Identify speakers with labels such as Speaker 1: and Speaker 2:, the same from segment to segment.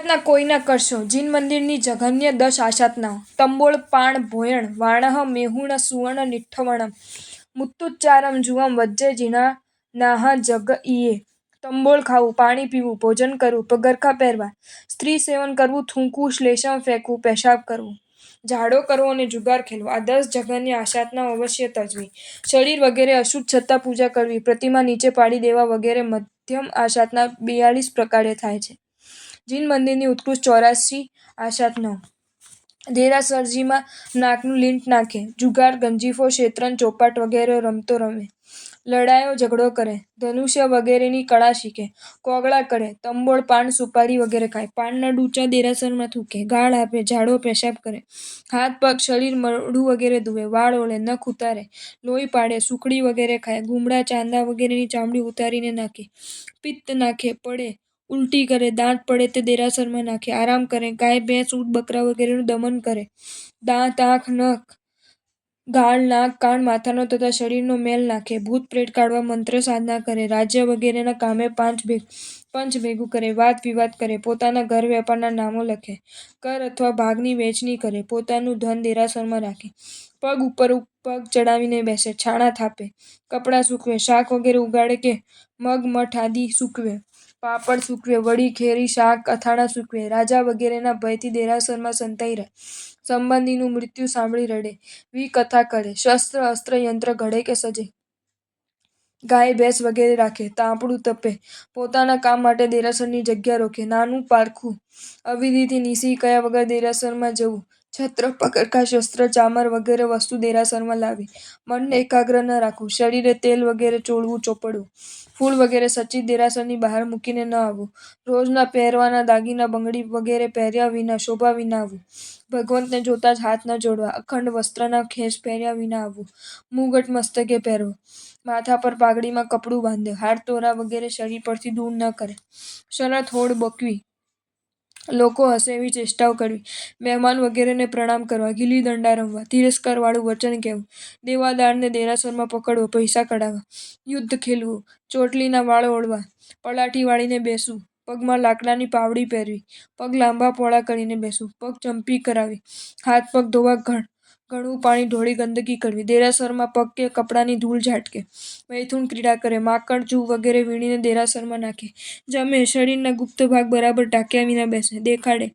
Speaker 1: આશાતના કોઈના કરશો જીન મંદિરની જઘન્ય 10 આશાતનાઓ તંબોળ પાણ ભોયણ વાણહ મેહુણ સુવર્ણ નિઠ્ઠવણમ મુત્તુચ્ચારમ જુવમ વજ્જે જીના નાહ જગ ઈએ તંબોળ ખાવું પાણી પીવું ભોજન કરવું પગરખા પહેરવા સ્ત્રી સેવન કરવું થૂંકવું શ્લેષમ ફેંકવું પેશાબ કરવું ઝાડો કરવો અને જુગાર ખેલવો આ 10 જઘન્ય આશાતનાઓ અવશ્ય તજવી શરીર વગેરે અશુદ્ધ છતાં પૂજા કરવી પ્રતિમા નીચે પાડી દેવા વગેરે મધ્યમ આશાતના 42 પ્રકારે થાય છે। જીન મંદિરની ઉત્કૃષ્ટ 84 આશાતનાઓ દેરાસરજીમાં નાકનું લીંટ નાખે જુગાર ગંજીફો શેતરંજ ચોપાટ વગેરે રમતો રમે લડાયો ઝઘડો કરે ધનુષ્ય વગેરેની કળા શીખે કોગળા કરે તંબોળ પાન સુપારી વગેરે ખાય પાનના ડૂચા દેરાસરમાં થૂકે ગાળ આપે ઝાડો પેશાબ કરે હાથ પગ શરીર મોઢું વગેરે ધુએ વાળ ઓળે નખ ઉતારે લોહી પાડે સુખડી વગેરે ખાય ઘૂમડા ચાંદા વગેરેની ચામડી ઉતારીને નાખે પિત્ત નાખે પડે ઉલટી કરે દાંત પડે તે દેરાસરમાં નાખે આરામ કરે ગાય ભેંસ ઊંટ બકરા વગેરેનું દમન કરે દાંત આંખ નખ ગાળ નાક કાન માથાનો તથા શરીરનો મેલ નાખે ભૂત પ્રેત કાઢવા મંત્ર સાધના કરે રાજ્ય વગેરેના કામે પંચ ભેગું કરે વાદ વિવાદ કરે પોતાના ઘર વેપારના નામો લખે કર અથવા ભાગની વહેંચણી કરે પોતાનું ધન દેરાસરમાં રાખે પગ ઉપર પગ ચડાવીને બેસે છાણા થાપે કપડાં સૂકવે શાક વગેરે ઉગાડે કે મગ મઠ આદિ સૂકવે પાપડ સૂકવે વડી ખેરી શાક અથાણાં સૂકવે રાજા વગેરેના ભયથી દેરાસરમાં સંતાઈ રહે સંબંધીનું મૃત્યુ સાંભળી રડે વિકથા કરે શસ્ત્ર અસ્ત્ર યંત્ર ઘડે કે સજે ગાય ભેંસ વગેરે રાખે તાંપડું તપે પોતાના કામ માટે દેરાસરની જગ્યા રોકે નાનું પારખું અવિધિથી નીસી કયા વગર દેરાસરમાં જવું છત્ર પગરખા શસ્ત્ર ચામર વગેરે વસ્તુ દેરાસરમાં લાવી મનને એકાગ્ર ન રાખવું શરીરે તેલ વગેરે ચોળવું ચોપડવું ફૂલ વગેરે સચ્ચિત દેરાસરની બહાર મૂકીને ન આવવું રોજના પહેરવાના દાગીના બંગડી વગેરે પહેર્યા વિના શોભા વિના આવવું ભગવંતને જોતા જ હાથ ન જોડવા અખંડ વસ્ત્રના ખેસ પહેર્યા વિના આવવું મુગટ મસ્તકે પહેરવો માથા પર પાઘડીમાં કપડું બાંધે હાર તોરા વગેરે શરીર પરથી દૂર ન કરે શરત હોડ બકવી લોકો હસે એવી ચેષ્ટાઓ કરવી મહેમાન વગેરેને પ્રણામ કરવા ગીલી દંડા રમવા તિરસ્કાર વાળું વચન કહેવું દેવાદારને દેરાસરમાં પકડવો પૈસા કઢાવવા યુદ્ધ ખેલવું ચોટલીના વાળ ઓળવા પલાઠી વાળીને બેસવું પગમાં લાકડાની પાવડી પહેરવી પગ લાંબા પહોળા કરીને બેસવું પગ ચંપી કરાવી હાથ પગ ધોવા ઘણું પાણી ઢોળી ગંદકી કરવી દેરાસરમાં પગ કે કપડાની ધૂળ ઝાટકે મૈથુન ક્રીડા કરે માકડ જૂ વગેરે વીણીને દેરાસરમાં નાખે જમે શરીરના ગુપ્ત ભાગ બરાબર ઢાંક્યા વિના બેસે દેખાડે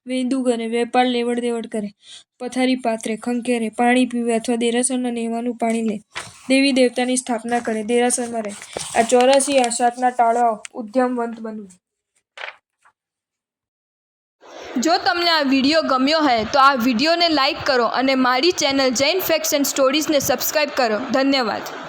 Speaker 1: વેંદું કરે વેપાર લેવડ દેવડ કરે પથારી પાથરે ખંખેરે પાણી પીવે અથવા દેરાસરના નેવાનું પાણી લે દેવી દેવતાની સ્થાપના કરે દેરાસરમાં રહે આ 84 આશાતના ટાળવા ઉદ્યમવંત બનવું। જો તમને આ વિડીયો ગમ્યો હોય તો આ વિડીયોને લાઈક કરો અને મારી ચેનલ જૈન ફેક્ટ્સ એન્ડ સ્ટોરીઝને સબસ્ક્રાઈબ કરો। ધન્યવાદ।